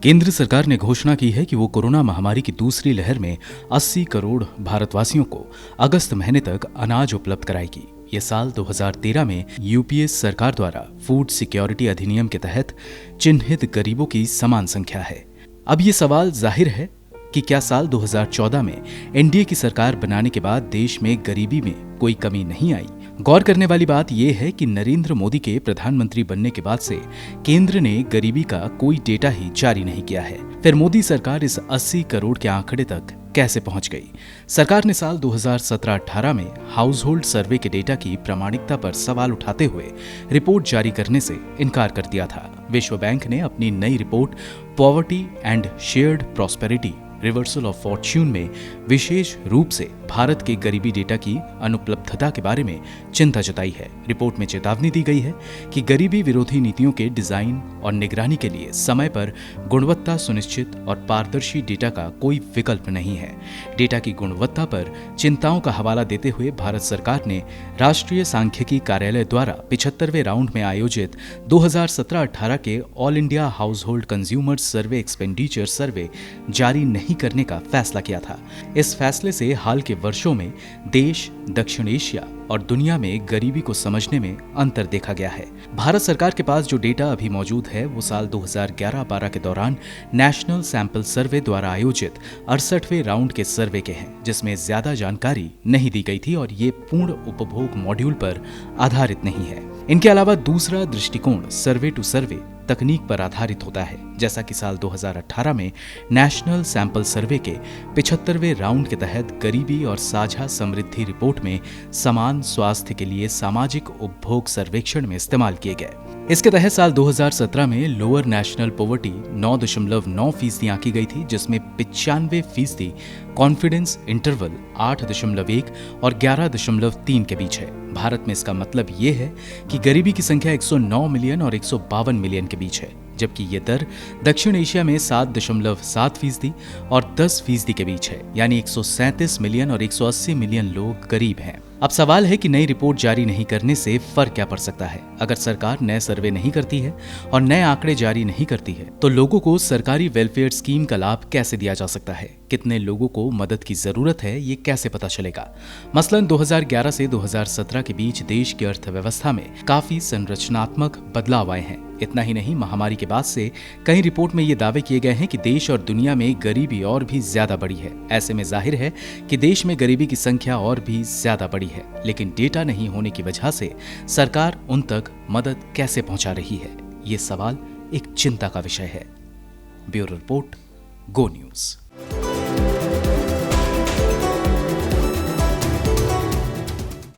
केंद्र सरकार ने घोषणा की है कि वो कोरोना महामारी की दूसरी लहर में 80 करोड़ भारतवासियों को अगस्त महीने तक अनाज उपलब्ध कराएगी। ये साल 2013 में यूपीए सरकार द्वारा फूड सिक्योरिटी अधिनियम के तहत चिन्हित गरीबों की समान संख्या है। अब ये सवाल जाहिर है कि क्या साल 2014 में एनडीए की सरकार बनाने के बाद देश में गरीबी में कोई कमी नहीं आई। गौर करने वाली बात यह है कि नरेंद्र मोदी के प्रधानमंत्री बनने के बाद से केंद्र ने गरीबी का कोई डेटा ही जारी नहीं किया है। फिर मोदी सरकार इस 80 करोड़ के आंकड़े तक कैसे पहुंच गई? सरकार ने साल 2017-18 में हाउस होल्ड सर्वे के डेटा की प्रामाणिकता पर सवाल उठाते हुए रिपोर्ट जारी करने से इनकार कर दिया था। विश्व बैंक ने अपनी नई report poverty and shared prosperity reversal of Fortune में विशेष रूप से भारत के गरीबी डेटा की अनुपलब्धता के बारे में चिंता जताई है। रिपोर्ट में चेतावनी दी गई है कि गरीबी विरोधी नीतियों के डिजाइन और निगरानी के लिए समय पर गुणवत्ता सुनिश्चित और पारदर्शी डेटा का कोई विकल्प नहीं है। डेटा की गुणवत्ता पर चिंताओं का हवाला देते हुए भारत सरकार ने राष्ट्रीय सांख्यिकी कार्यालय द्वारा 75वें राउंड में आयोजित 2017-18 के all India household consumer survey expenditure survey जारी नहीं करने का फैसला किया था। इस फैसले से हाल के वर्षों में देश, दक्षिण एशिया और दुनिया में गरीबी को समझने में अंतर देखा गया है। भारत सरकार के पास जो डेटा अभी मौजूद है वो साल 2011-12 के दौरान नेशनल सैंपल सर्वे द्वारा आयोजित 68वें राउंड के सर्वे के हैं, जिसमें ज्यादा जानकारी नहीं दी गई थी और ये पूर्ण उपभोग मॉड्यूल पर आधारित नहीं है। इनके अलावा दूसरा दृष्टिकोण सर्वे टू सर्वे तकनीक पर आधारित होता है। जैसा कि साल 2018 में नेशनल सैंपल सर्वे के 75वें राउंड के तहत गरीबी और साझा समृद्धि रिपोर्ट में समान स्वास्थ्य के लिए सामाजिक उपभोग सर्वेक्षण में इस्तेमाल किए गए। इसके तहत साल 2017 में लोअर नेशनल पॉवर्टी 9.9% आंकी गई थी, जिसमें 95% कॉन्फिडेंस इंटरवल 8.1 और 11.3 के बीच है। भारत में इसका मतलब ये है कि गरीबी की संख्या 109 मिलियन और 152 मिलियन के बीच है, जबकि ये दर दक्षिण एशिया में 7.7% और 10% के बीच है, यानी 137 मिलियन और 180 मिलियन लोग गरीब हैं। अब सवाल है कि नई रिपोर्ट जारी नहीं करने से फर्क क्या पड़ सकता है? अगर सरकार नए सर्वे नहीं करती है और नए आंकड़े जारी नहीं करती है तो लोगों को सरकारी वेलफेयर स्कीम का लाभ कैसे दिया जा सकता है? कितने लोगों को मदद की जरूरत है, ये कैसे पता चलेगा? मसलन 2011 से 2017 के बीच देश की अर्थव्यवस्था में काफी संरचनात्मक बदलाव आए हैं। इतना ही नहीं, महामारी के बाद से कई रिपोर्ट में ये दावे किए गए हैं कि देश और दुनिया में गरीबी और भी ज्यादा बढ़ी है। ऐसे में जाहिर है कि देश में गरीबी की संख्या और भी ज्यादा बढ़ी है, लेकिन डेटा नहीं होने की वजह से सरकार उन तक मदद कैसे पहुंचा रही है, ये सवाल एक चिंता का विषय है। ब्यूरो रिपोर्ट, गो न्यूज।